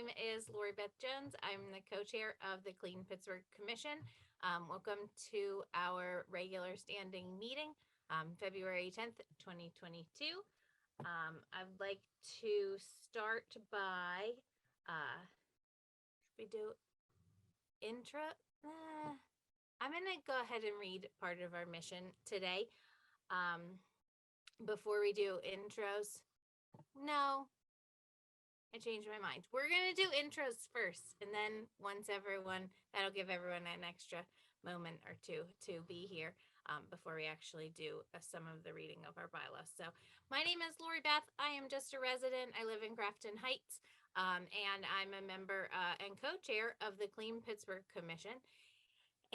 name is Lori Beth Jones. I'm the co-chair of the Clean Pittsburgh Commission. Welcome to our regular standing meeting, February 10th, 2022. I'd like to start by, we do intro. I'm going to go ahead and read part of our mission today. Before we do intros, no, I changed my mind. We're going to do intros first, and then that'll give everyone an extra moment or two to be here before we actually do some of the reading of our bylaws. So my name is Lori Beth. I am just a resident. I live in Grafton Heights, and I'm a member and co-chair of the Clean Pittsburgh Commission.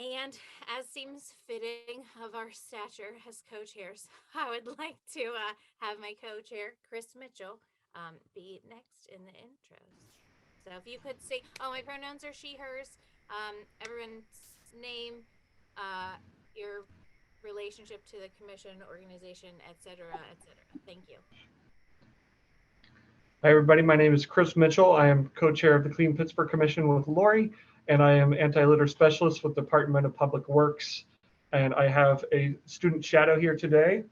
And as seems fitting of our stature as co-chairs, I would like to have my co-chair, Chris Mitchell, be next in the intros. So if you could say, my pronouns are she, hers, everyone's name, your relationship to the commission, organization, etc., etc. Thank you. Hi, everybody. My name is Chris Mitchell. I am co-chair of the Clean Pittsburgh Commission with Lori, and I am anti-litter specialist with the Department of Public Works. And I have a student shadow here today.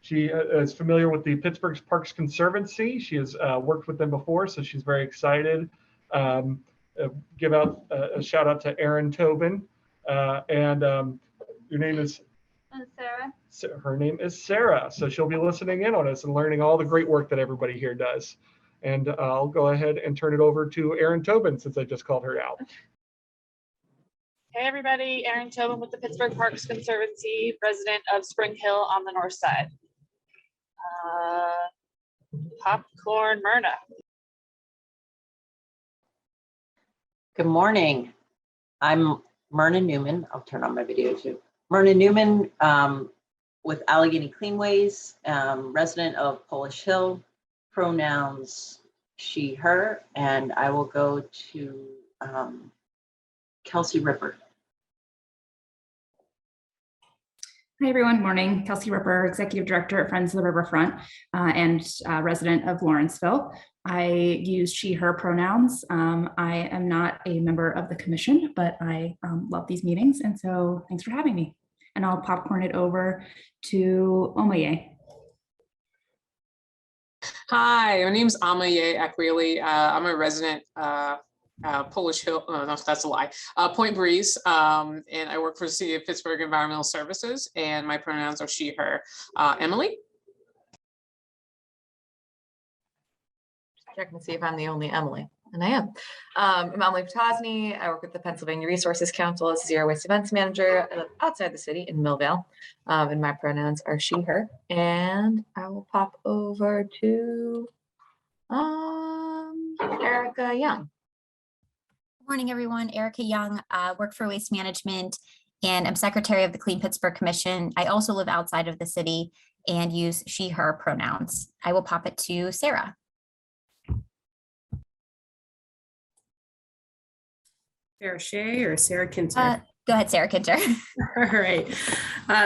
She is familiar with the Pittsburgh Parks Conservancy. She has worked with them before, so she's very excited. Give out a shout out to Erin Tobin. Your name is? Sarah. Her name is Sarah. So she'll be listening in on us and learning all the great work that everybody here does. And I'll go ahead and turn it over to Erin Tobin since I just called her out. Hey everybody, Erin Tobin with the Pittsburgh Parks Conservancy, resident of Spring Hill on the north side. Popcorn Myrna. Good morning. I'm Myrna Newman. I'll turn on my video too. Myrna Newman with Allegheny Cleanways, resident of Polish Hill, pronouns she, her, and I will go to Kelsey Ripper. Hi everyone, morning. Kelsey Ripper, Executive Director at Friends of the Riverfront and resident of Lawrenceville. I use she, her pronouns. I am not a member of the commission, but I love these meetings, and so thanks for having me. And I'll popcorn it over to Omaye. Hi, my name is Amaye Akwili. I'm a resident Polish Hill, no, that's a lie, Point Breeze, and I work for the City of Pittsburgh Environmental Services, and my pronouns are she, her. Emily? Check and see if I'm the only Emily, and I am. I'm Emily Potosny. I work with the Pennsylvania Resources Council as Zero Waste Events Manager. I live outside the city in Millvale, and my pronouns are she, her. And I will pop over to Erica Young. Good morning, everyone. Erica Young, work for Waste Management, and I'm secretary of the Clean Pittsburgh Commission. I also live outside of the city and use she, her pronouns. I will pop it to Sarah. Sarah Shea or Sarah Kinter? Go ahead, Sarah Kinter. All right.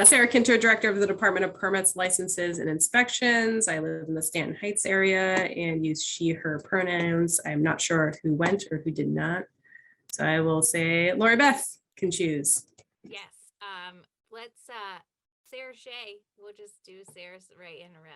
Sarah Kinter, Director of the Department of Permits, Licenses, and Inspections. I live in the Stanton Heights area and use she, her pronouns. I'm not sure who went or who did not. So I will say Lori Beth can choose. Yes. Let's Sarah Shea. We'll just do Sarah's right in a row.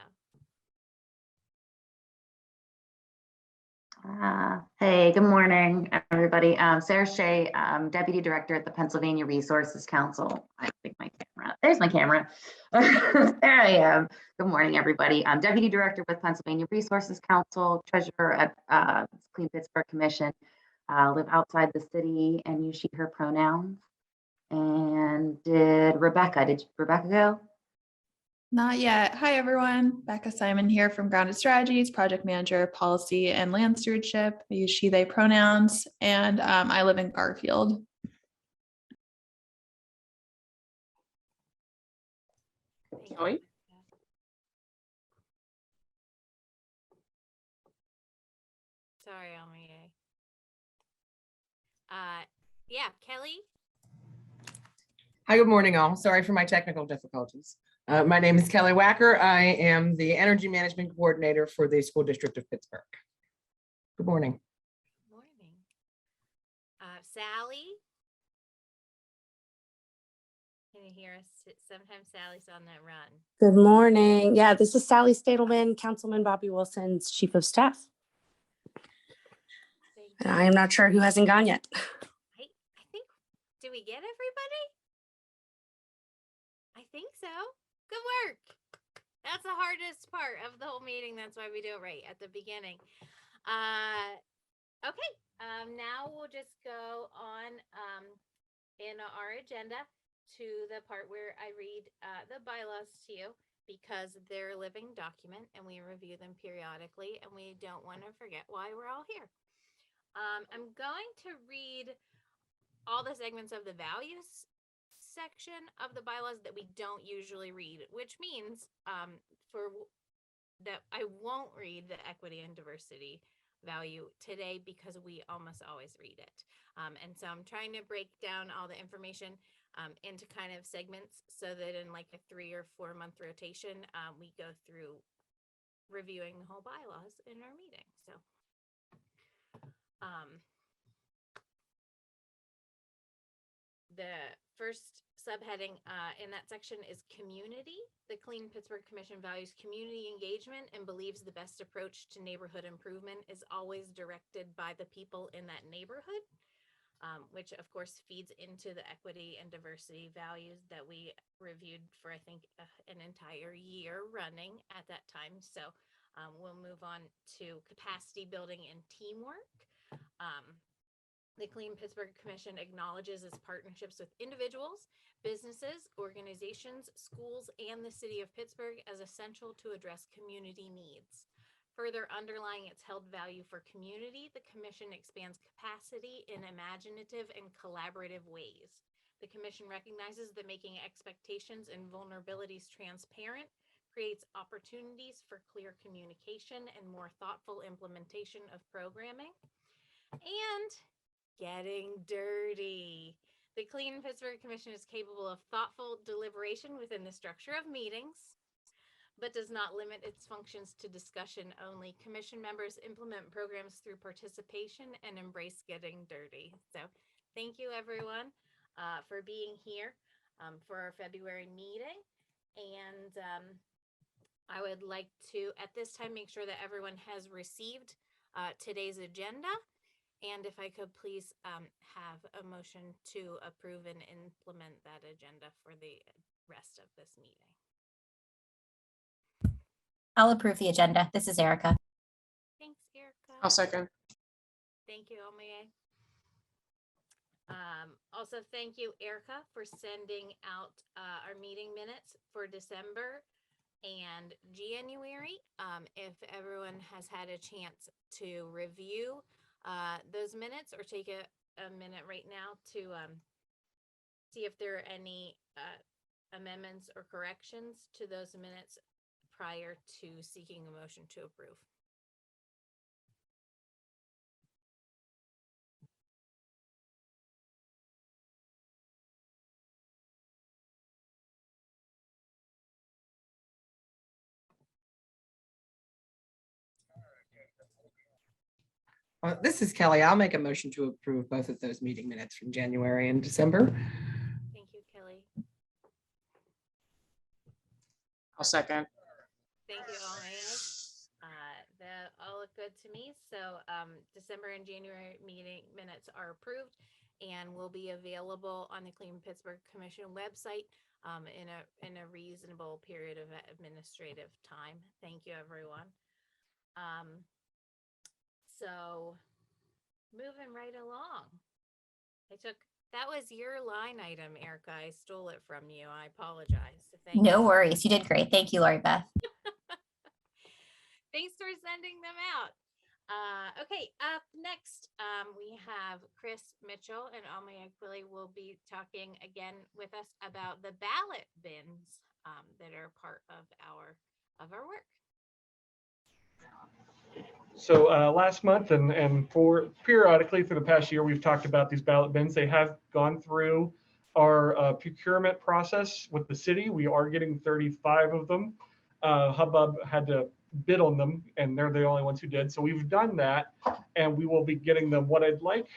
Hey, good morning, everybody. Sarah Shea, Deputy Director at the Pennsylvania Resources Council. I think my camera, there's my camera. There I am. Good morning, everybody. I'm Deputy Director with Pennsylvania Resources Council, Treasurer at Clean Pittsburgh Commission. Live outside the city and use she, her pronouns. And did Rebecca go? Not yet. Hi, everyone. Becca Simon here from Grounded Strategies, Project Manager, Policy and Land Stewardship. I use she, they pronouns, and I live in Garfield. Joy? Sorry, Amaye. Yeah, Kelly? Hi, good morning, all. Sorry for my technical difficulties. My name is Kelly Wacker. I am the Energy Management Coordinator for the School District of Pittsburgh. Good morning. have Sally. Can you hear us? Sometimes Sally's on that run. Good morning. Yeah, this is Sally Stadelman, Councilman Bobby Wilson's Chief of Staff. And I am not sure who hasn't gone yet. I think, did we get everybody? I think so. Good work. That's the hardest part of the whole meeting. That's why we do it right at the beginning. Okay, now we'll just go on in our agenda to the part where I read the bylaws to you, because they're a living document and we review them periodically and we don't want to forget why we're all here. I'm going to read all the segments of the values section of the bylaws that we don't usually read, which means that I won't read the equity and diversity value today because we almost always read it. And so I'm trying to break down all the information into kind of segments so that in like a 3 or 4 month rotation, we go through reviewing the whole bylaws in our meeting. So the first subheading in that section is community. The Clean Pittsburgh Commission values community engagement and believes the best approach to neighborhood improvement is always directed by the people in that neighborhood, which of course feeds into the equity and diversity values that we reviewed for, I think, an entire year running at that time. So we'll move on to capacity building and teamwork. The Clean Pittsburgh Commission acknowledges its partnerships with individuals, businesses, organizations, schools, and the city of Pittsburgh as essential to address community needs. Further underlying its held value for community, the Commission expands capacity in imaginative and collaborative ways. The Commission recognizes that making expectations and vulnerabilities transparent creates opportunities for clear communication and more thoughtful implementation of programming. And getting dirty. The Clean Pittsburgh Commission is capable of thoughtful deliberation within the structure of meetings, but does not limit its functions to discussion only. Commission members implement programs through participation and embrace getting dirty. So thank you everyone for being here for our February meeting. And I would like to, at this time, make sure that everyone has received today's agenda. And if I could please have a motion to approve and implement that agenda for the rest of this meeting. I'll approve the agenda. This is Erica. Thanks, Erica. I'll second. Thank you, Omiye. Also, thank you, Erica, for sending out our meeting minutes for December and January. If everyone has had a chance to review those minutes or take a minute right now to see if there are any amendments or corrections to those minutes prior to seeking a motion to approve. This is Kelly. I'll make a motion to approve both of those meeting minutes from January and December. Thank you, Kelly. I'll second. Thank you, Omiye. That all look good to me. So December and January meeting minutes are approved and will be available on the Clean Pittsburgh Commission website in a reasonable period of administrative time. Thank you, everyone. So moving right along. That was your line item, Erica. I stole it from you. I apologize. So thank No you. worries. You did great. Thank you, Lori Beth. Thanks for sending them out. Okay, up next, we have Chris Mitchell and Omiye Aquili will be talking again with us about the ballot bins that are part of our work. So last month and for periodically for the past year, we've talked about these ballot bins. They have gone through our procurement process with the city. We are getting 35 of them. Hubbub had to bid on them and they're the only ones who did. So we've done that and we will be getting them. What I'd like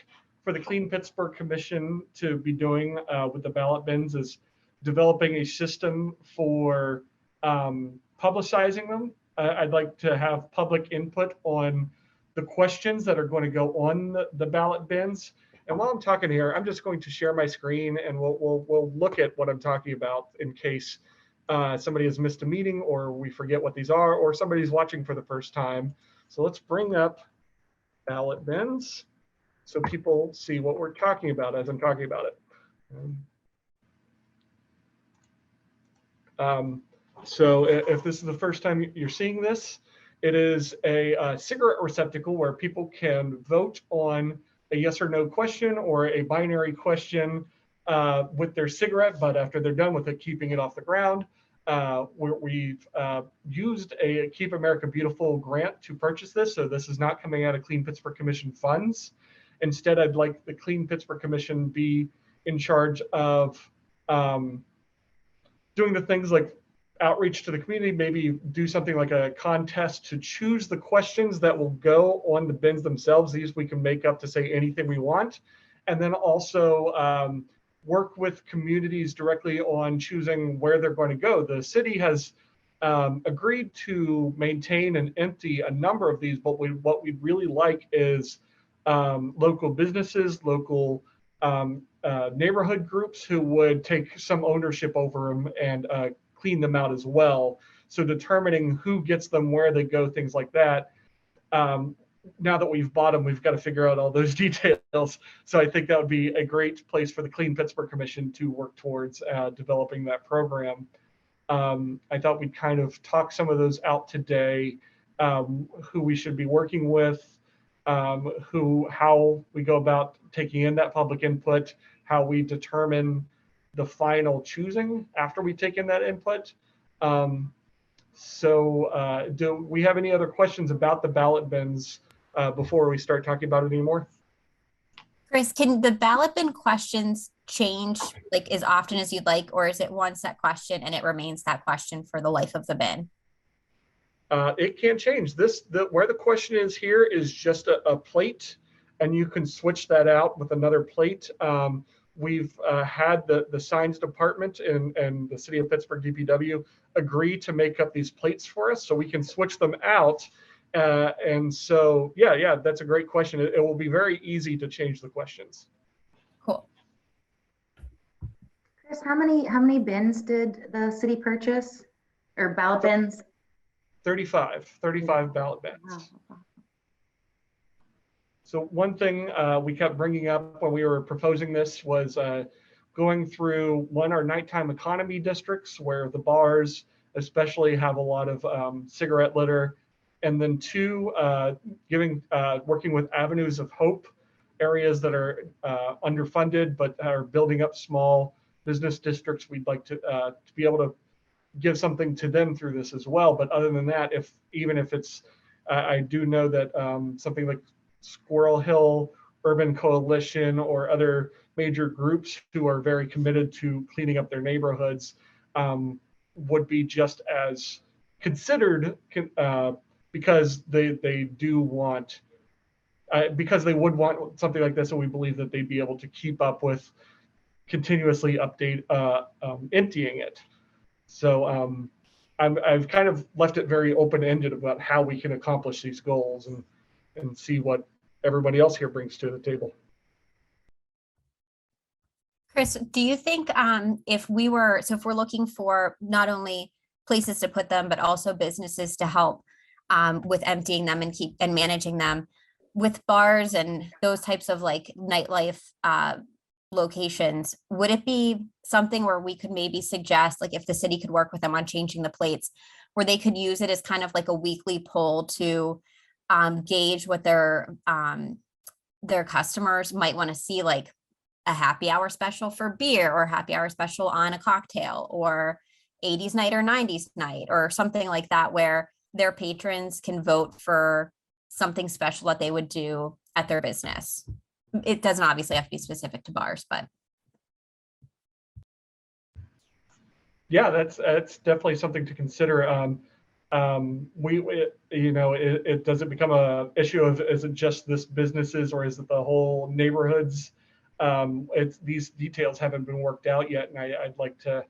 for the Clean Pittsburgh Commission to be doing with the ballot bins is developing a system for publicizing them. I'd like to have public input on the questions that are going to go on the ballot bins. And while I'm talking here, I'm just going to share my screen and we'll look at what I'm talking about in case somebody has missed a meeting or we forget what these are or somebody's watching for the first time. So let's bring up ballot bins so people see what we're talking about as I'm talking about it. So if this is the first time you're seeing this, it is a cigarette receptacle where people can vote on a yes or no question or a binary question with their cigarette, but after they're done with it, keeping it off the ground. We've used a Keep America Beautiful grant to purchase this, so this is not coming out of Clean Pittsburgh Commission funds. Instead, I'd like the Clean Pittsburgh Commission be in charge of doing the things like outreach to the community, maybe do something like a contest to choose the questions that will go on the bins themselves. These we can make up to say anything we want. And then also work with communities directly on choosing where they're going to go. The city has agreed to maintain and empty a number of these, but what we'd really like is local businesses, local neighborhood groups who would take some ownership over them and clean them out as well. So determining who gets them, where they go, things like that. Now that we've bought them, we've got to figure out all those details. So I think that would be a great place for the Clean Pittsburgh Commission to work towards developing that program. I thought we'd kind of talk some of those out today, who we should be working with, how we go about taking in that public input, how we determine the final choosing after we take in that input. Do we have any other questions about the ballot bins before we start talking about it anymore? Chris, can the ballot bin questions change like as often as you'd like, or is it one set question and it remains that question for the life of the bin? It can change. Where the question is here is just a plate, and you can switch that out with another plate. We've had the signs department and the city of Pittsburgh DPW agree to make up these plates for us so we can switch them out. And so, yeah, that's a great question. It will be very easy to change the questions. Cool. Chris, how many bins did the city purchase, or ballot bins? 35 ballot bins. Wow. So one thing we kept bringing up when we were proposing this was going through our nighttime economy districts where the bars especially have a lot of cigarette litter, and then two, working with Avenues of Hope, areas that are underfunded but are building up small business districts. We'd like to be able to give something to them through this as well. But other than that, even if it's, I do know that something like Squirrel Hill Urban Coalition or other major groups who are very committed to cleaning up their neighborhoods would be just as considered because they do want, because they would want something like this, and we believe that they'd be able to keep up with continuously emptying it. So I've kind of left it very open-ended about how we can accomplish these goals and see what everybody else here brings to the table. Chris, do you think if we're looking for not only places to put them, but also businesses to help with emptying them and managing them, with bars and those types of like nightlife locations, would it be something where we could maybe suggest, like if the city could work with them on changing the plates, where they could use it as kind of like a weekly poll to gauge what their customers might want to see, like a happy hour special for beer or happy hour special on a cocktail or 80s night or 90s night or something like that, where their patrons can vote for something special that they would do at their business. It doesn't obviously have to be specific to bars, but. Yeah, that's definitely something to consider. it doesn't become a issue of, is it just this businesses or is it the whole neighborhoods? These details haven't been worked out yet, and I'd like to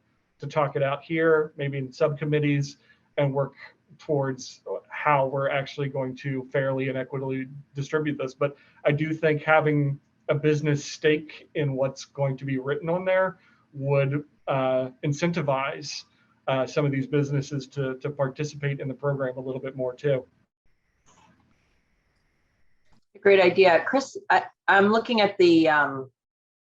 talk it out here, maybe in subcommittees, and work towards how we're actually going to fairly and equitably distribute this. But I do think having a business stake in what's going to be written on there would incentivize some of these businesses to participate in the program a little bit more too. Great idea. Chris, I'm looking at the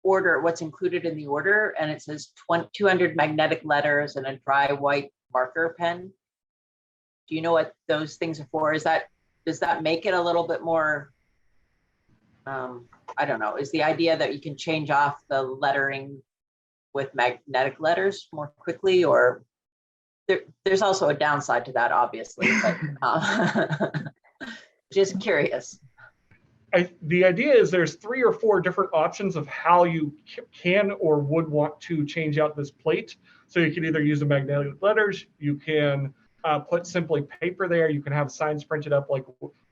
order, what's included in the order, and it says 200 magnetic letters and a dry white marker pen. Do you know what those things are for? Does that make it a little bit more, I don't know, is the idea that you can change off the lettering with magnetic letters more quickly, or there's also a downside to that, obviously, but just curious. The idea is there's 3 or 4 different options of how you can or would want to change out this plate. So you can either use the magnetic letters, you can put simply paper there, you can have signs printed up. Like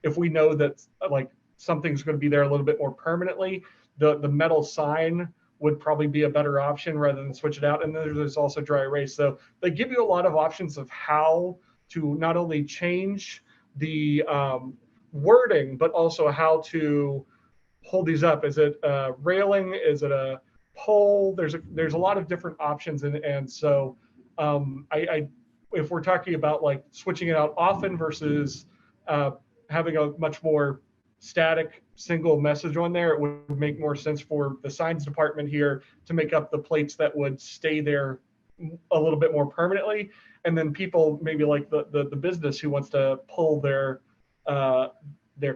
if we know that like something's going to be there a little bit more permanently, the metal sign would probably be a better option rather than switch it out. And then there's also dry erase. So they give you a lot of options of how to not only change the wording, but also how to hold these up. Is it a railing? Is it a pole? There's a lot of different options. And so if we're talking about like switching it out often versus having a much more static single message on there, it would make more sense for the signs department here to make up the plates that would stay there a little bit more permanently. And then people maybe like the business who wants to pull their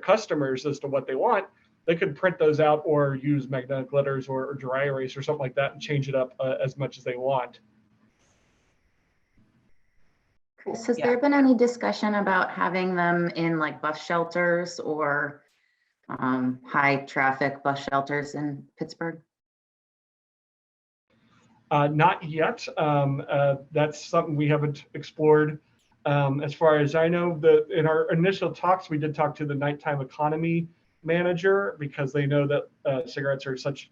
customers as to what they want, they could print those out or use magnetic letters or dry erase or something like that and change it up as much as they want. Chris, has there been any discussion about having them in like bus shelters or high traffic bus shelters in Pittsburgh? Not yet. That's something we haven't explored. As far as I know, in our initial talks, we did talk to the nighttime economy manager because they know that cigarettes are such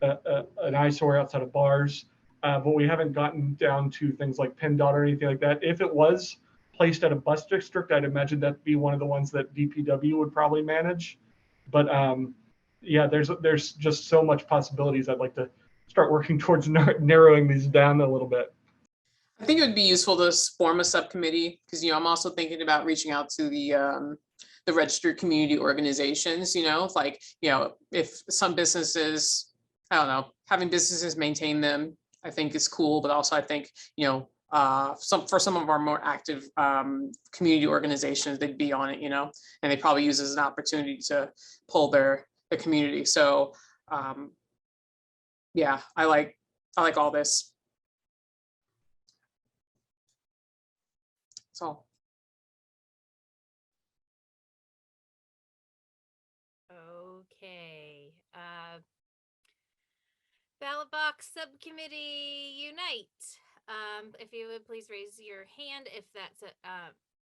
an eyesore outside of bars. But we haven't gotten down to things like PennDOT or anything like that. If it was placed at a bus district, I'd imagine that'd be one of the ones that DPW would probably manage. But yeah, there's just so much possibilities. I'd like to start working towards narrowing these down a little bit. I think it would be useful to form a subcommittee because, I'm also thinking about reaching out to the registered community organizations, if some businesses, I don't know, having businesses maintain them, I think is cool, but also I think, for some of our more active community organizations, they'd be on it, and they probably use it as an opportunity to pull the community. So yeah, I like all this. So. Okay. Ballot box subcommittee unite. If you would please raise your hand if that's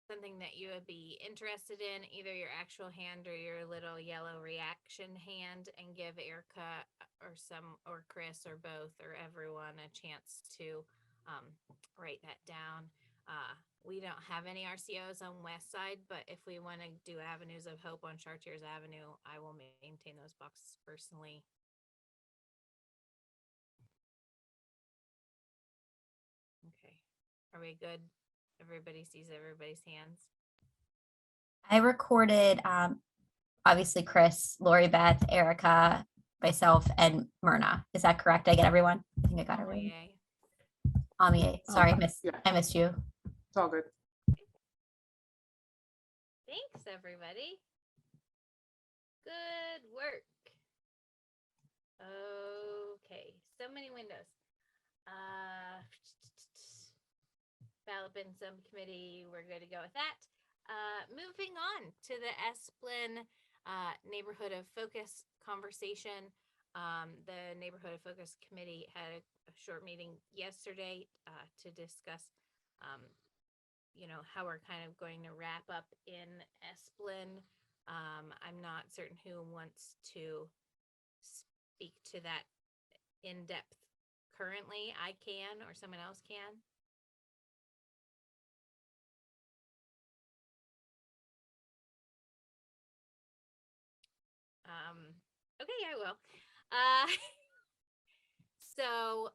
something that you would be interested in, either your actual hand or your little yellow reaction hand, and give Erica or Chris or both or everyone a chance to write that down. We don't have any RCOs on West Side, but if we want to do Avenues of Hope on Chartiers Avenue, I will maintain those boxes personally. Okay, are we good? Everybody sees everybody's hands. I recorded, obviously Chris, Lori Beth, Erica, myself, and Myrna. Is that correct? I get everyone? I think I got everyone. Amiye. Sorry, I missed you. It's all good. Thanks, everybody. Good work. Okay, so many windows. Ballot bin subcommittee, we're good to go with that. Moving on to the SPLIN Neighborhood of Focus conversation. The Neighborhood of Focus Committee had a short meeting yesterday to discuss how we're kind of going to wrap up in Esplin. I'm not certain who wants to speak to that in depth currently. I can, or someone else can. Okay, I will. So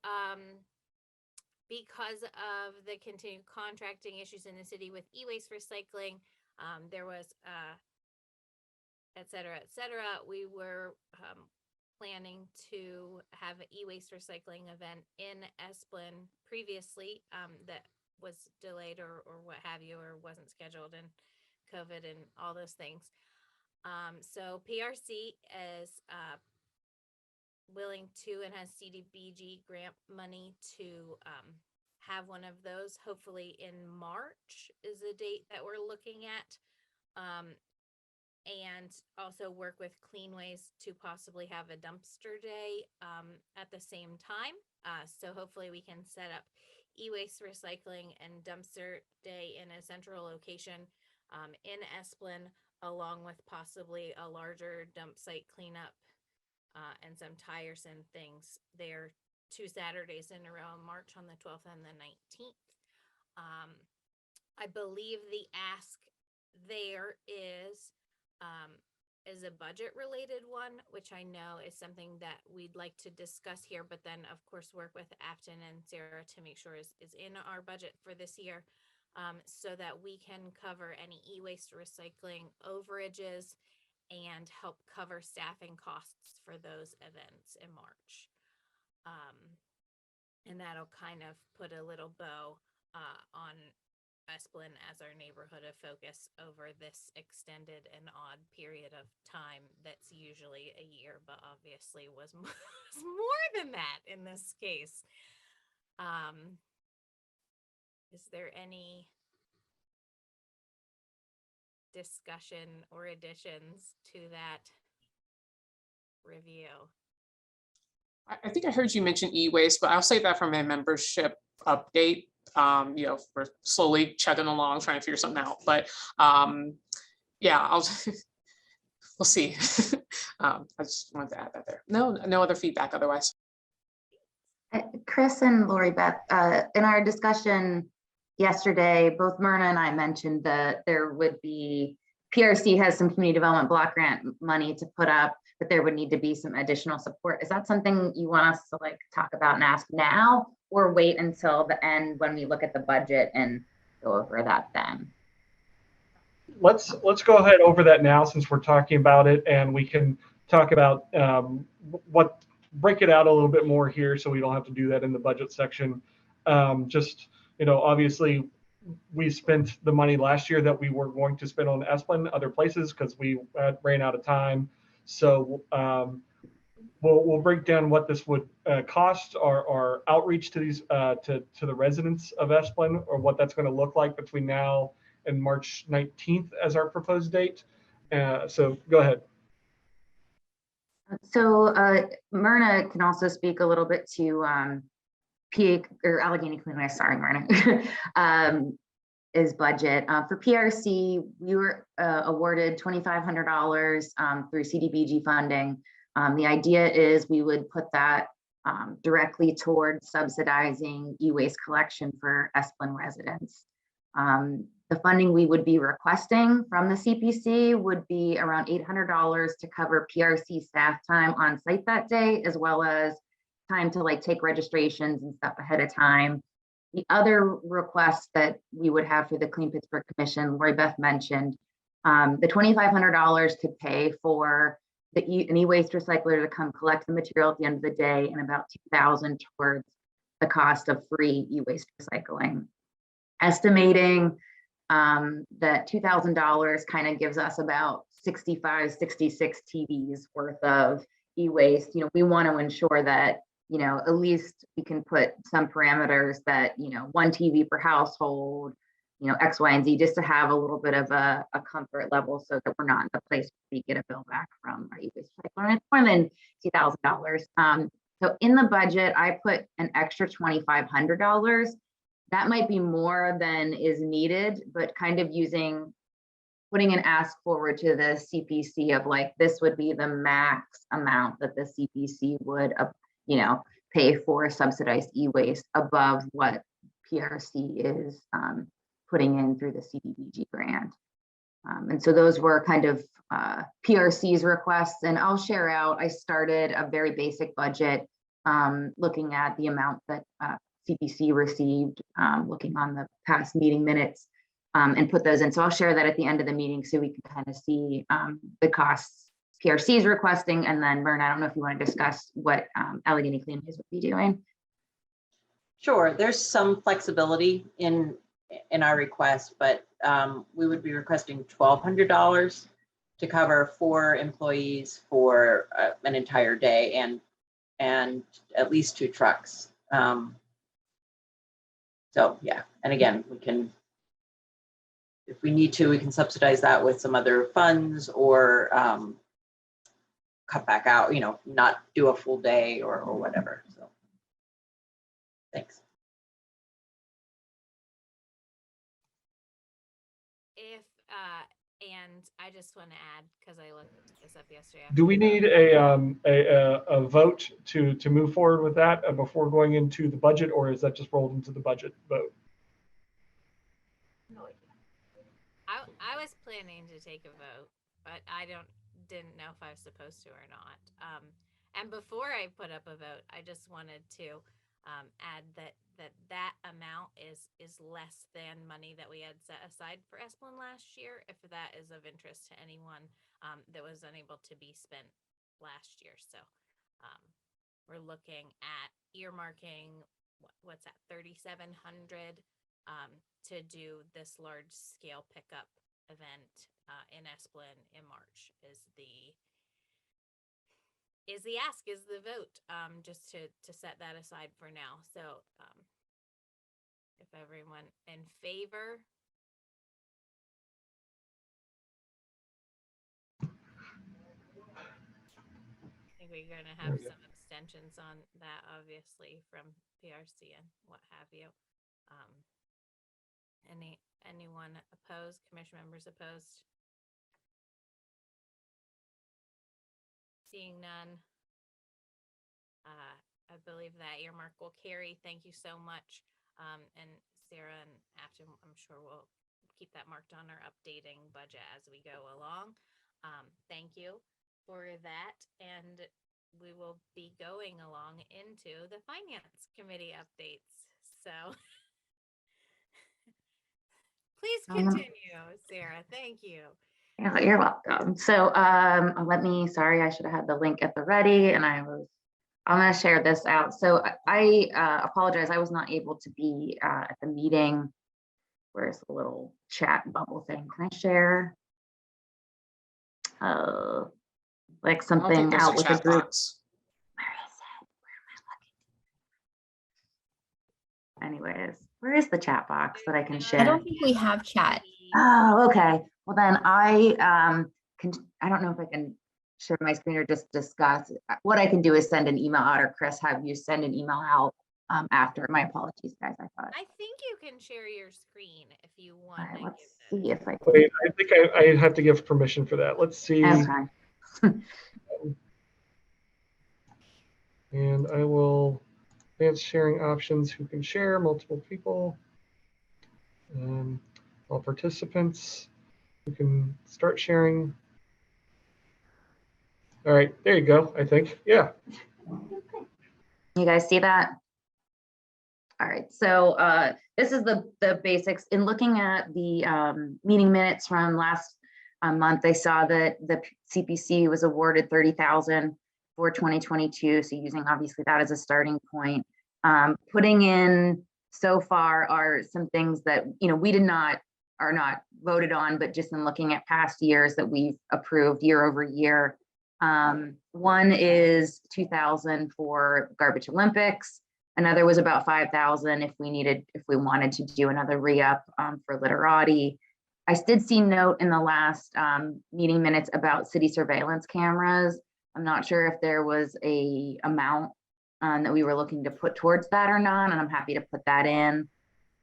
because of the continued contracting issues in the city with e-waste recycling, there was et cetera, we were planning to have an e-waste recycling event in Esplin previously that was delayed or what have you, or wasn't scheduled, and COVID and all those things. So PRC is willing to and has CDBG grant money to have one of those. Hopefully in March is the date that we're looking at. And also work with Cleanways to possibly have a dumpster day at the same time. So hopefully we can set up e-waste recycling and dumpster day in a central location in Esplin, along with possibly a larger dump site cleanup and some tiresome things there 2 Saturdays in a row, March on the 12th and the 19th. I believe the ask there is a budget related one, which I know is something that we'd like to discuss here, but then of course work with Afton and Sarah to make sure is in our budget for this year, so that we can cover any e-waste recycling overages and help cover staffing costs for those events in March. And that'll kind of put a little bow on Esplin as our neighborhood of focus over this extended and odd period of time that's usually a year, but obviously was more than that in this case. Is there any discussion or additions to that review? I think I heard you mention e-waste, but I'll say that from a membership update. We're slowly chugging along trying to figure something out, but yeah, we'll see. I just wanted to add that there. No other feedback otherwise. Chris and Lori Beth, in our discussion yesterday, both Myrna and I mentioned that there would be, PRC has some community development block grant money to put up, but there would need to be some additional support. Is that something you want us to talk about and ask now, or wait until the end when we look at the budget and go over that then? Let's go ahead over that now, since we're talking about it, and we can talk about break it out a little bit more here, so we don't have to do that in the budget section. Obviously we spent the money last year that we were going to spend on Esplin other places because we ran out of time. So we'll break down what this would cost our outreach to these to the residents of Esplin, or what that's going to look like between now and March 19th as our proposed date. So go ahead. So Myrna can also speak a little bit to Allegheny Cleanways, sorry, Myrna, is budget. For PRC, we were awarded $2,500 through CDBG funding. The idea is we would put that directly towards subsidizing e-waste collection for Esplin residents. The funding we would be requesting from the CPC would be around $800 to cover PRC staff time on site that day, as well as time to take registrations and stuff ahead of time. The other request that we would have for the Clean Pittsburgh Commission, Lori Beth mentioned, the $2,500 could pay for an e-waste recycler to come collect the material at the end of the day, and about $2,000 towards the cost of free e-waste recycling. Estimating that $2,000 kind of gives us about 65, 66 TVs worth of e-waste. We want to ensure that at least we can put some parameters that, 1 TV per household, X, Y, and Z, just to have a little bit of a comfort level, so that we're not in the place where we get a bill back from our e-waste recycler. And it's more than $2,000. So in the budget, I put an extra $2,500 that might be more than is needed, but kind of putting an ask forward to the CPC of like, this would be the max amount that the CPC would, pay for subsidized e-waste above what PRC is putting in through the CDBG grant. And so those were kind of PRC's requests, and I'll share out. I started a very basic budget looking at the amount that CPC received, looking on the past meeting minutes, and put those in. So I'll share that at the end of the meeting so we can kind of see the costs PRC is requesting. And then Vern, I don't know if you want to discuss what Allegheny Cleanways would be doing. Sure, there's some flexibility in our request, but we would be requesting $1,200 to cover 4 employees for an entire day and at least 2 trucks. So yeah, and again, we can, if we need to, we can subsidize that with some other funds or cut back out, not do a full day or whatever. So thanks. And I just want to add, because I looked this up yesterday. Do we need a vote to move forward with that before going into the budget, or is that just rolled into the budget vote? I was planning to take a vote, but I didn't know if I was supposed to or not. And before I put up a vote, I just wanted to add that amount is less than money that we had set aside for Esplin last year, if that is of interest to anyone that was unable to be spent last year. So we're looking at earmarking, what's that, 3,700 to do this large scale pickup event in Esplin in March is the ask, is the vote, just to set that aside for now. So if everyone in favor. I think we're going to have some abstentions on that, obviously, from PRC and what have you. Anyone opposed? Commission members opposed? Seeing none, I believe that earmark will carry. Thank you so much. And Sarah and Afton, I'm sure we'll keep that marked on our updating budget as we go along. Thank you for that. And we will be going along into the Finance Committee updates. So please continue, Sarah. Thank you. Yeah, you're welcome. So sorry, I should have had the link at the ready, and I'm going to share this out. So I apologize, I was not able to be at the meeting. Where's the little chat bubble thing? Can I share? Like something out with the group. Box. Where is it? Anyways, where is the chat box that I can share? I don't think we have chat. Oh, okay. Well, then I don't know if I can share my screen or just discuss. What I can do is send an email out, or Chris, have you send an email out after. My apologies, guys. I think you can share your screen if you want. All right, let's see if I can. Wait, I think I have to give permission for that. Let's see. Okay. And I will advance sharing options. Who can share? Multiple people. All participants who can start sharing. All right, there you go, I think. Yeah. You guys see that? All right, so this is the basics. In looking at the meeting minutes from last month, I saw that the CPC was awarded $30,000 for 2022. So using obviously that as a starting point, putting in so far are some things that we are not voted on, but just in looking at past years that we've approved year over year. One is 2,000 for Garbage Olympics. Another was about 5,000 if we wanted to do another re-up for Literati. I did see note in the last meeting minutes about city surveillance cameras. I'm not sure if there was a amount that we were looking to put towards that or not, and I'm happy to put that in.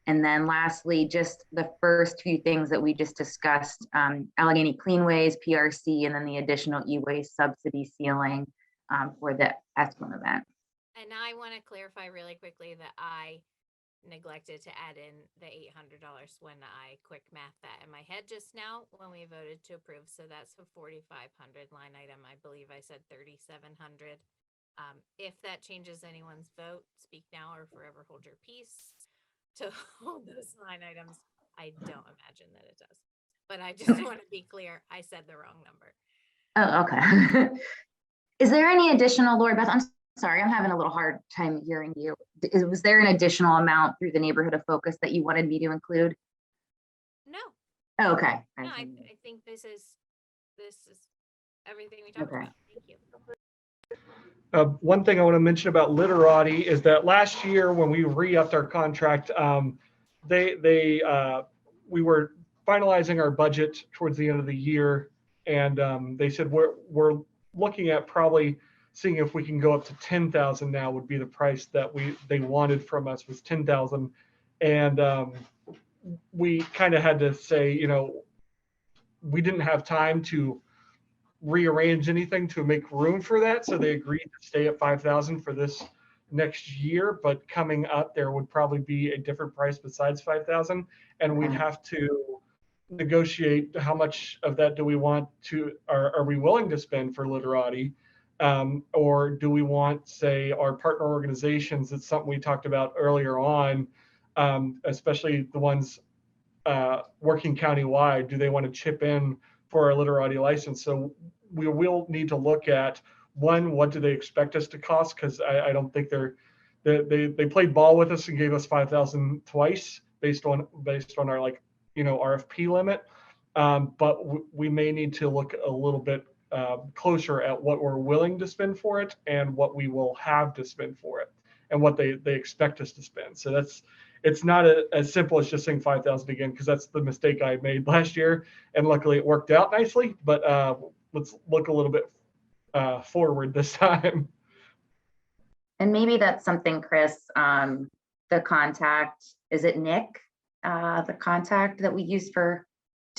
And then lastly, just the first few things that we just discussed, Allegheny Cleanways, PRC, and then the additional e-waste subsidy ceiling for the ESCOM event. And I want to clarify really quickly that I neglected to add in the $800 when I quick math that in my head just now when we voted to approve. So that's a 4,500 line item. I believe I said 3,700. If that changes anyone's vote, speak now or forever hold your peace to hold those line items. I don't imagine that it does, but I just want to be clear. I said the wrong number. Oh, okay. Is there any additional, Lori Beth, I'm sorry, I'm having a little hard time hearing you. Was there an additional amount through the neighborhood of focus that you wanted me to include? No. Oh, okay. No, I think this is everything we talked about. Thank you. One thing I want to mention about Literati is that last year when we re-upped our contract, we were finalizing our budget towards the end of the year, and they said we're looking at probably seeing if we can go up to 10,000 now would be the price that they wanted from us was 10,000, and we kind of had to say, you know, we didn't have time to rearrange anything to make room for that, so they agreed to stay at 5,000 for this next year, but coming up there would probably be a different price besides 5,000, and we'd have to negotiate how much of that do we want to, are we willing to spend for Literati, or do we want, say, our partner organizations? It's something we talked about earlier on, especially the ones working countywide. Do they want to chip in for our Literati license? So we will need to look at, one, what do they expect us to cost? Because I don't think they played ball with us and gave us 5,000 twice based on our, like, you know, RFP limit. But we may need to look a little bit closer at what we're willing to spend for it and what we will have to spend for it and what they expect us to spend. So it's not as simple as just saying 5,000 again, because that's the mistake I made last year, and luckily it worked out nicely. But let's look a little bit forward this time. And maybe that's something, Chris, the contact, is it Nick, the contact that we use to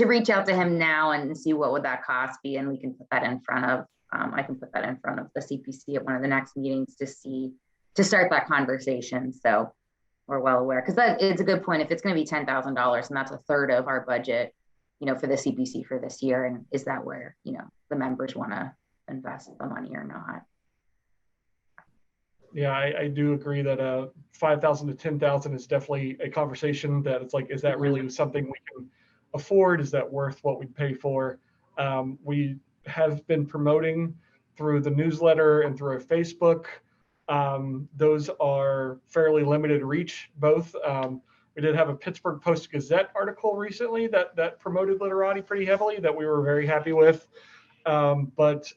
reach out to him now and see what would that cost be, and we can put that in front of, I can put that in front of the CPC at one of the next meetings to start that conversation. So we're well aware, because that is a good point. If it's going to be $10,000 and that's a third of our budget, you know, for the CPC for this year, and is that where, you know, the members want to invest the money or not? Yeah, I do agree that 5,000 to 10,000 is definitely a conversation that it's like, is that really something we can afford? Is that worth what we pay for? We have been promoting through the newsletter and through our Facebook. Those are fairly limited reach, both. We did have a Pittsburgh Post-Gazette article recently that promoted Literati pretty heavily that we were very happy with. But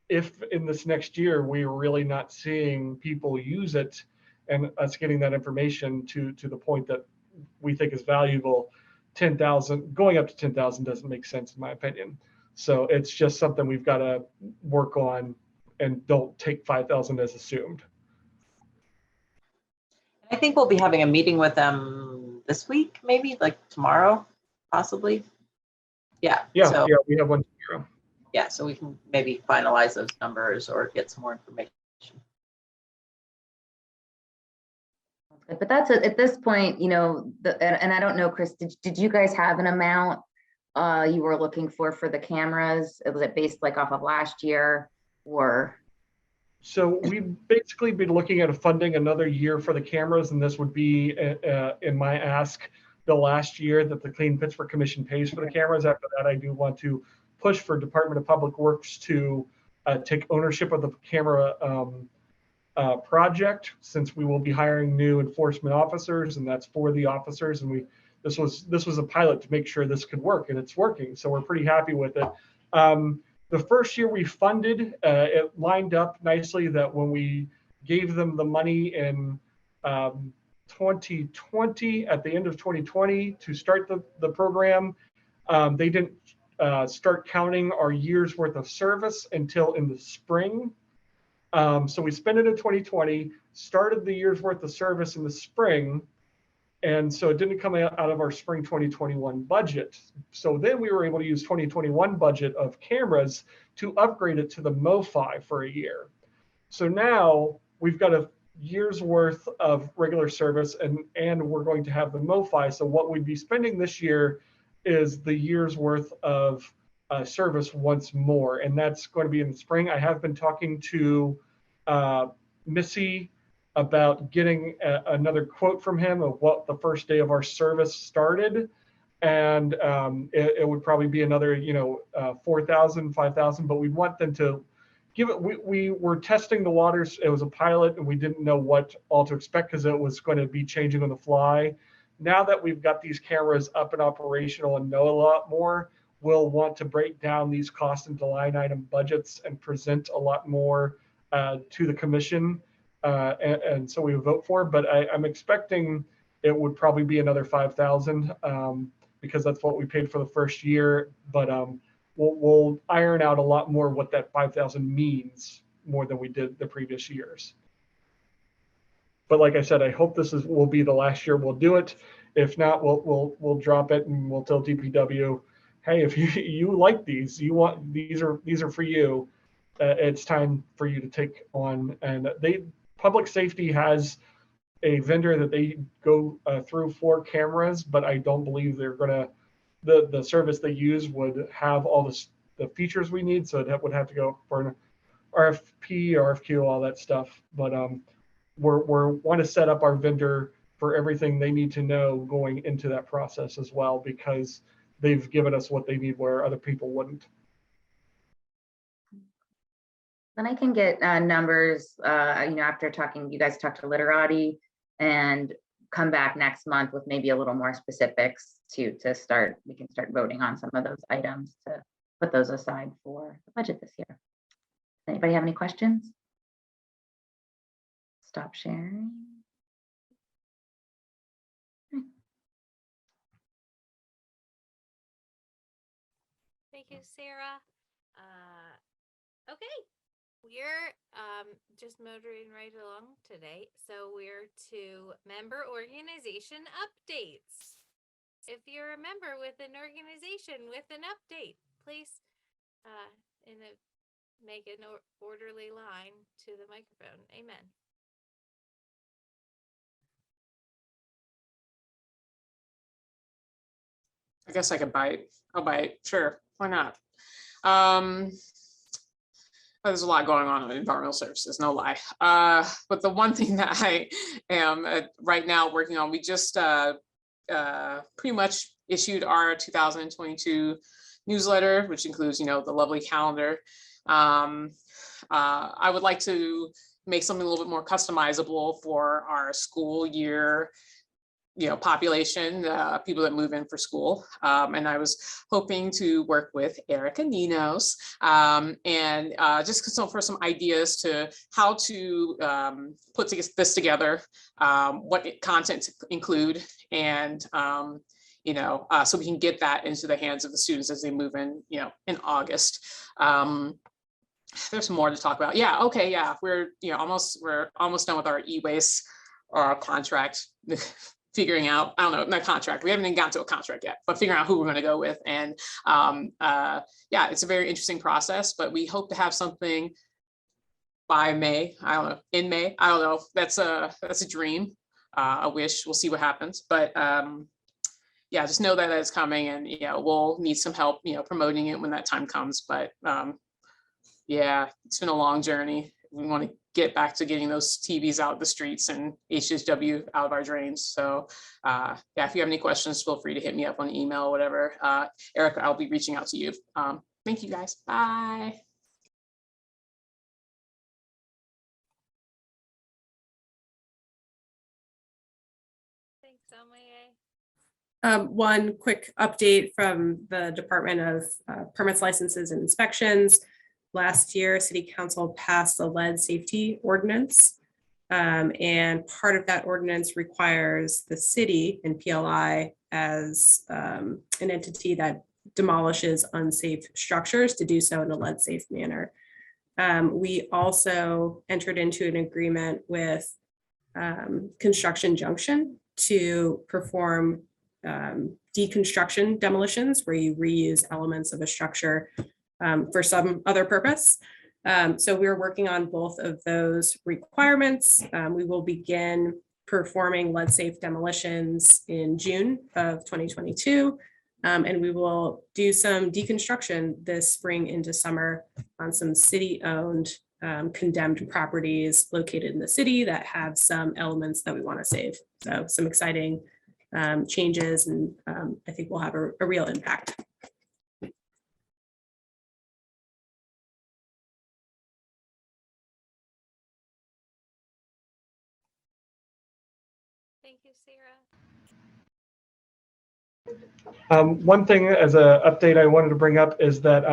if in this next year we're really not seeing people use it and us getting that information to the point that we think is valuable, 10,000, going up to 10,000 doesn't make sense in my opinion. So it's just something we've got to work on, and don't take 5,000 as assumed. I think we'll be having a meeting with them this week, maybe like tomorrow, possibly. Yeah. Yeah, we have one tomorrow. Yeah, so we can maybe finalize those numbers or get some more information. But that's at this point, you know, and I don't know, Chris, did you guys have an amount you were looking for the cameras? Was it based like off of last year, or? So we've basically been looking at funding another year for the cameras, and this would be in my ask the last year that the Clean Pittsburgh Commission pays for the cameras. After that, I do want to push for Department of Public Works to take ownership of the camera project, since we will be hiring new enforcement officers, and that's for the officers. And this was a pilot to make sure this could work, and it's working. So we're pretty happy with it. The first year we funded, it lined up nicely that when we gave them the money in 2020, at the end of 2020, to start the program, they didn't start counting our year's worth of service until in the spring. So we spent it in 2020, started the year's worth of service in the spring, And so it didn't come out of our spring 2021 budget. So then we were able to use 2021 budget of cameras to upgrade it to the MoFi for a year. So now we've got a year's worth of regular service and we're going to have the MoFi. So what we'd be spending this year is the year's worth of service once more. And that's going to be in the spring. I have been talking to Missy about getting another quote from him of what the first day of our service started. And it would probably be another, 4,000, 5,000, but we want them to give it, we were testing the waters. It was a pilot and we didn't know what all to expect because it was going to be changing on the fly. Now that we've got these cameras up and operational and know a lot more, we'll want to break down these costs into line item budgets and present a lot more to the commission. And so we would vote for, but I'm expecting it would probably be another 5,000 because that's what we paid for the first year. But we'll iron out a lot more what that 5,000 means more than we did the previous years. But like I said, I hope this will be the last year we'll do it. If not, we'll drop it and we'll tell DPW, hey, if you like these, you want these are for you. It's time for you to take on. And public safety has a vendor that they go through for cameras, but I don't believe they're gonna. The service they use would have all the features we need, so it would have to go for an RFP, RFQ, all that stuff. But we're want to set up our vendor for everything they need to know going into that process as well, because they've given us what they need where other people wouldn't. Then I can get numbers, after you guys talk to Literati and come back next month with maybe a little more specifics we can start voting on some of those items to put those aside for the budget this year. Anybody have any questions? Stop sharing. Thank you, Sarah. Okay, we're just motoring right along today. So we're to member organization updates. If you're a member with an organization with an update, please make an orderly line to the microphone. Amen. I guess I could bite. I'll bite. Sure. Why not? There's a lot going on in environmental services, no lie. But the one thing that I am right now working on, we just pretty much issued our 2022 newsletter, which includes, the lovely calendar. I would like to make something a little bit more customizable for our school year population, people that move in for school. And I was hoping to work with Erica Ninos and just for some ideas to how to put this together, what content to include, and so we can get that into the hands of the students as they move in, in August. There's more to talk about. Yeah. Okay. Yeah. We're almost done with our e-waste contract. Figuring out, I don't know, not contract. We haven't even gotten to a contract yet, but figuring out who we're going to go with. And yeah, it's a very interesting process, but we hope to have something by May. I don't know, in May. I don't know. That's a dream, a wish. We'll see what happens. But yeah, just know that it's coming, and we'll need some help, promoting it when that time comes. But yeah, it's been a long journey. We want to get back to getting those TVs out of the streets and HSW out of our drains. So yeah, if you have any questions, feel free to hit me up on email or whatever. Erica, I'll be reaching out to you. Thank you guys. Bye. Thanks, Amaye. One quick update from the Department of Permits, Licenses, and Inspections. Last year, City Council passed the lead safety ordinance. And part of that ordinance requires the city and PLI as an entity that demolishes unsafe structures to do so in a lead safe manner. We also entered into an agreement with Construction Junction to perform deconstruction demolitions, where you reuse elements of a structure for some other purpose. So we're working on both of those requirements. We will begin performing lead-safe demolitions in June of 2022. And we will do some deconstruction this spring into summer on some city-owned condemned properties located in the city that have some elements that we want to save. So some exciting changes, and I think we'll have a real impact. Thank you, Sarah. One thing as an update I wanted to bring up is that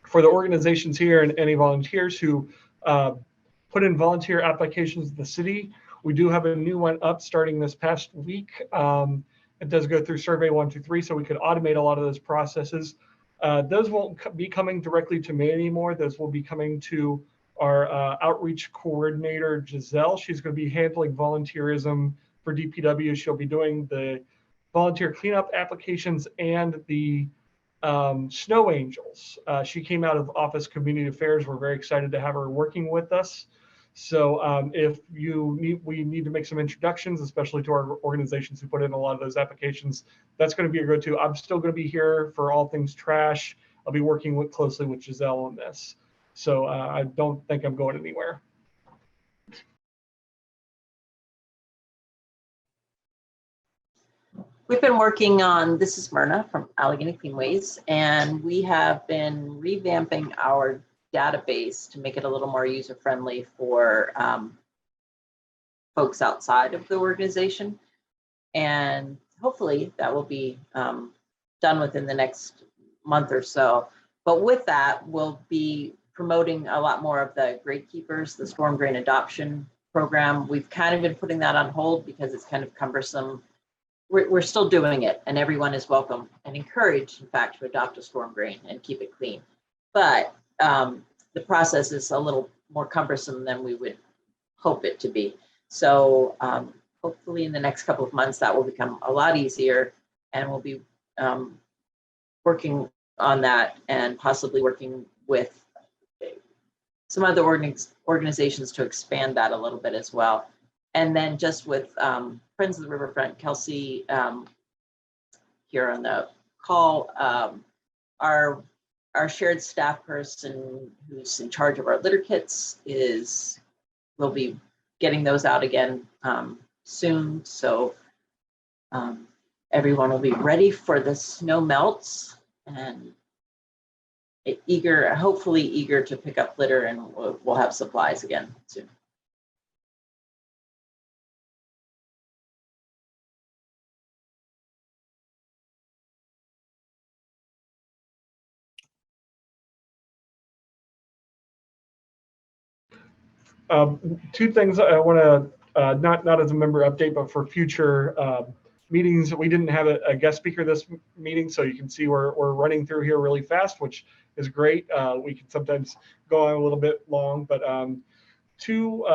for the organizations here and any volunteers who put in volunteer applications to the city, we do have a new one up starting this past week. It does go through Survey 123, so we could automate a lot of those processes. Those won't be coming directly to me anymore. Those will be coming to our outreach coordinator, Giselle. She's going to be handling volunteerism for DPW. She'll be doing the volunteer cleanup applications and the snow angels. She came out of Office Community Affairs. We're very excited to have her working with us. So if we need to make some introductions, especially to our organizations who put in a lot of those applications, that's going to be a go-to. I'm still going to be here for all things trash. I'll be working closely with Giselle on this. So I don't think I'm going anywhere. We've been working on, this is Myrna from Allegheny Cleanways, and we have been revamping our database to make it a little more user-friendly for folks outside of the organization. And hopefully that will be done within the next month or so. But with that, we'll be promoting a lot more of the grade keepers, the storm drain adoption program. We've kind of been putting that on hold because it's kind of cumbersome. We're still doing it, and everyone is welcome and encouraged, in fact, to adopt a storm drain and keep it clean. But the process is a little more cumbersome than we would hope it to be. So hopefully in the next couple of months, that will become a lot easier, and we'll be working on that and possibly working with some other organizations to expand that a little bit as well. And then just with Friends of the Riverfront, Kelsey here on the call, our shared staff person who's in charge of our litter kits will be getting those out again soon. So everyone will be ready for the snow melts and hopefully eager to pick up litter, and we'll have supplies again soon. Two things I want to, not as a member update, but for future meetings, we didn't have a guest speaker this meeting, so you can see we're running through here really fast, which is great. We can sometimes go on a little bit long, but two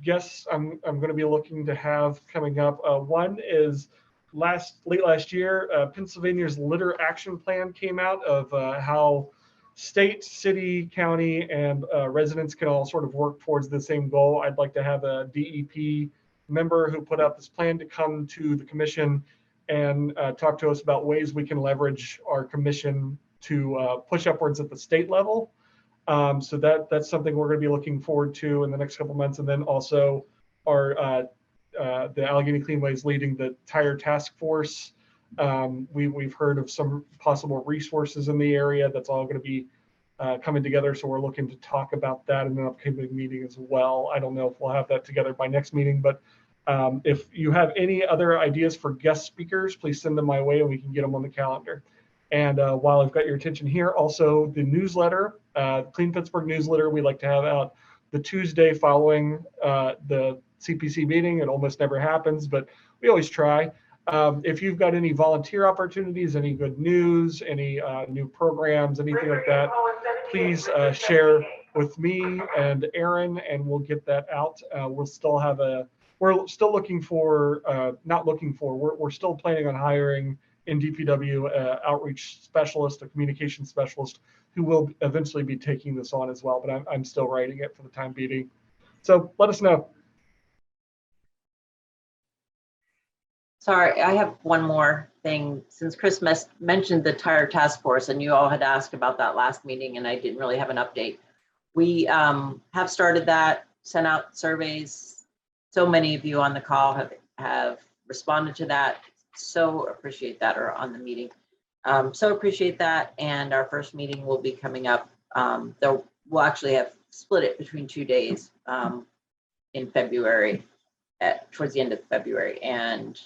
guests I'm going to be looking to have coming up. One is late last year, Pennsylvania's litter action plan came out of how state, city, county, and residents can all sort of work towards the same goal. I'd like to have a DEP member who put out this plan to come to the commission and talk to us about ways we can leverage our commission to push upwards at the state level. So that's something we're going to be looking forward to in the next couple months. And then also the Allegheny Cleanways leading the tire task force. We've heard of some possible resources in the area that's all going to be coming together. So we're looking to talk about that in an upcoming meeting as well. I don't know if we'll have that together by next meeting, but if you have any other ideas for guest speakers, please send them my way and we can get them on the calendar. And while I've got your attention here, also the newsletter, Clean Pittsburgh newsletter, we like to have out the Tuesday following the CPC meeting. It almost never happens, but we always try. If you've got any volunteer opportunities, any good news, any new programs, anything like that, please share with me and Aaron, and we'll get that out. We'll still have a we're still looking for, we're still planning on hiring in DPW outreach specialist, a communication specialist who will eventually be taking this on as well, but I'm still writing it for the time being. So let us know. Sorry, I have one more thing. Since Chris mentioned the tire task force and you all had asked about that last meeting and I didn't really have an update. We have started that, sent out surveys. So many of you on the call have responded to that. So appreciate that, or on the meeting. So appreciate that. And our first meeting will be coming up. We'll actually have split it between 2 days in February, towards the end of February. And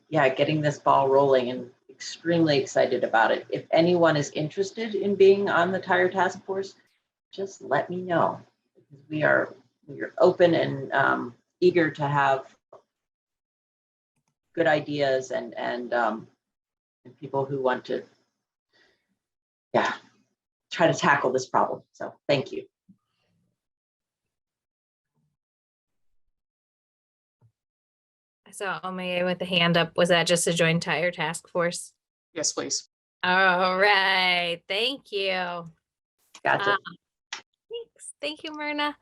yeah, getting this ball rolling, and extremely excited about it. If anyone is interested in being on the tire task force, just let me know. We are open and eager to have good ideas and people who want to, yeah, try to tackle this problem. So thank you. I saw Omaye with the hand up. Was that just a joint tire task force? Yes, please. All right. Thank you. Gotcha. Thanks. Thank you, Myrna.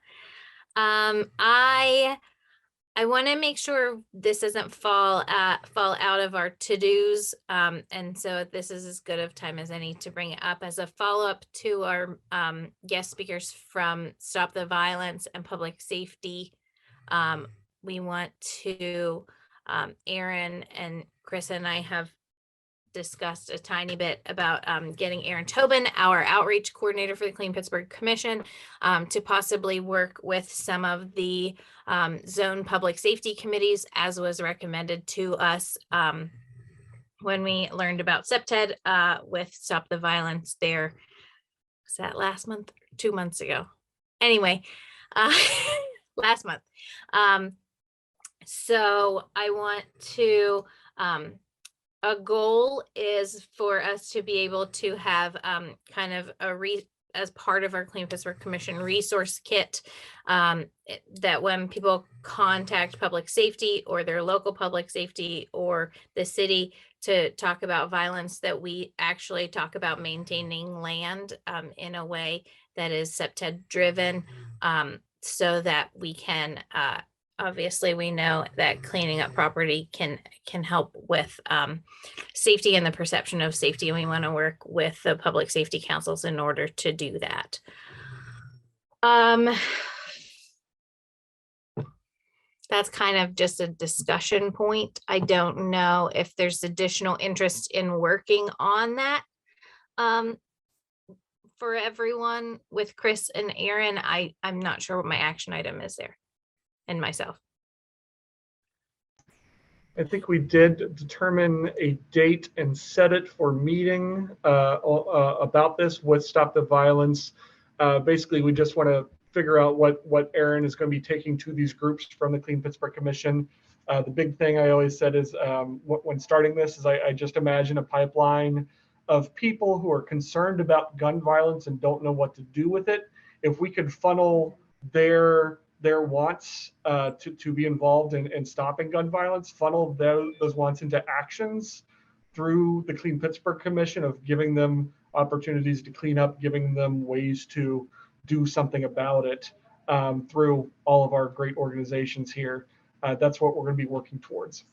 I want to make sure this doesn't fall out of our to-dos. And so this is as good of time as any to bring it up as a follow-up to our guest speakers from Stop the Violence and Public Safety. We want to, Aaron and Chris and I have discussed a tiny bit about getting Aaron Tobin, our outreach coordinator for the Clean Pittsburgh Commission, to possibly work with some of the zone public safety committees, as was recommended to us when we learned about SEPTED with Stop the Violence there. Was that last month? 2 months ago? Anyway, last month. So I want to, a goal is for us to be able to have kind of as part of our Clean Pittsburgh Commission resource kit, that when people contact public safety or their local public safety or the city to talk about violence, that we actually talk about maintaining land in a way that is SEPTED driven, so that we can, obviously we know that cleaning up property can help with safety and the perception of safety. And we want to work with the public safety councils in order to do that. That's kind of just a discussion point. I don't know if there's additional interest in working on that for everyone with Chris and Aaron. I'm not sure what my action item is there. And myself. I think we did determine a date and set it for meeting about this with Stop the Violence. Basically, we just want to figure out what Aaron is going to be taking to these groups from the Clean Pittsburgh Commission. The big thing I always said is when starting this is I just imagine a pipeline of people who are concerned about gun violence and don't know what to do with it. If we could funnel their wants to be involved in stopping gun violence, funnel those wants into actions through the Clean Pittsburgh Commission, of giving them opportunities to clean up, giving them ways to do something about it through all of our great organizations here. That's what we're going to be working towards.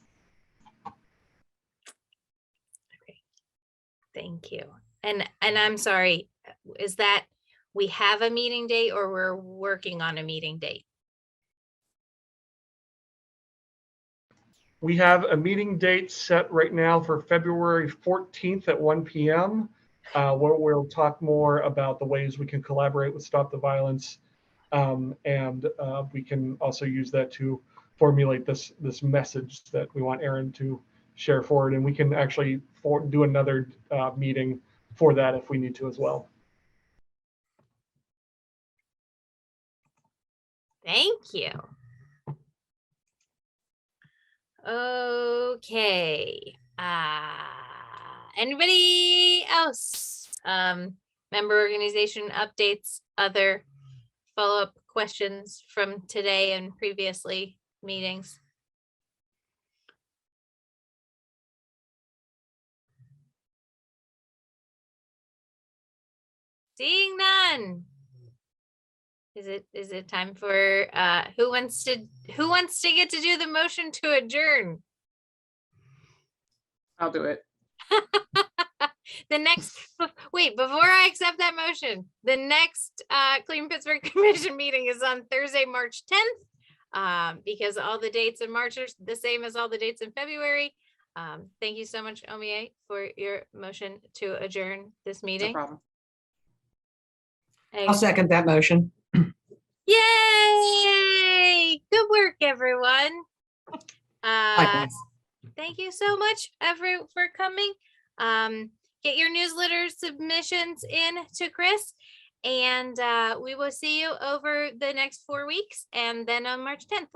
Okay. Thank you. And I'm sorry, is that we have a meeting date or we're working on a meeting date? We have a meeting date set right now for February 14th at 1 p.m. Where we'll talk more about the ways we can collaborate with Stop the Violence. And we can also use that to formulate this message that we want Aaron to share forward. And we can actually do another meeting for that if we need to as well. Thank you. Okay. Anybody else? Member organization updates, other follow-up questions from today and previously meetings? Seeing none. Is it time for who wants to get to do the motion to adjourn? I'll do it. The next, wait, before I accept that motion, the next Clean Pittsburgh Commission meeting is on Thursday, March 10th, because all the dates in March are the same as all the dates in February. Thank you so much, Omie, for your motion to adjourn this No meeting. problem. I'll second that motion. Yay! Good work, everyone. Likewise. Thank you so much for coming. Get your newsletter submissions in to Chris, and we will see you over the next 4 weeks and then on March 10th.